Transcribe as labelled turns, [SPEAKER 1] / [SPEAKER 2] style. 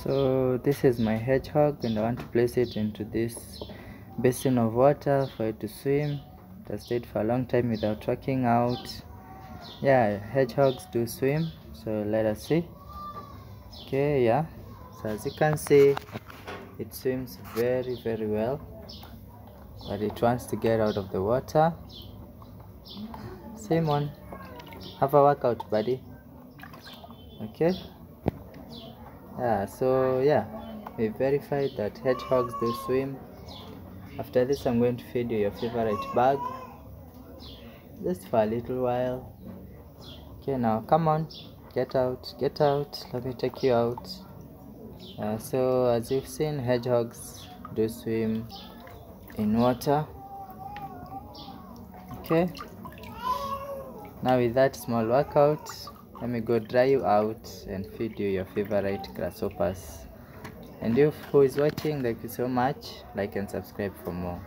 [SPEAKER 1] So this is my hedgehog and I want to place it into this basin of water for it to swim. It has stayed for a long time without working out. Yeah, hedgehogs do swim, so let us see. Okay, yeah, so as you can see, it swims very well, but it wants to get out of the water. Simon, have a workout, buddy. Okay, yeah, so yeah, we verified that hedgehogs do swim. After this, I'm going to feed you your favorite bug just for a little while. Okay, now come on, get out, let me take you out. So as you've seen, hedgehogs do swim in water. Okay, now with that small workout, let me go dry you out and feed you your favorite grasshoppers. And you who is watching, thank you so much. Like and subscribe for more.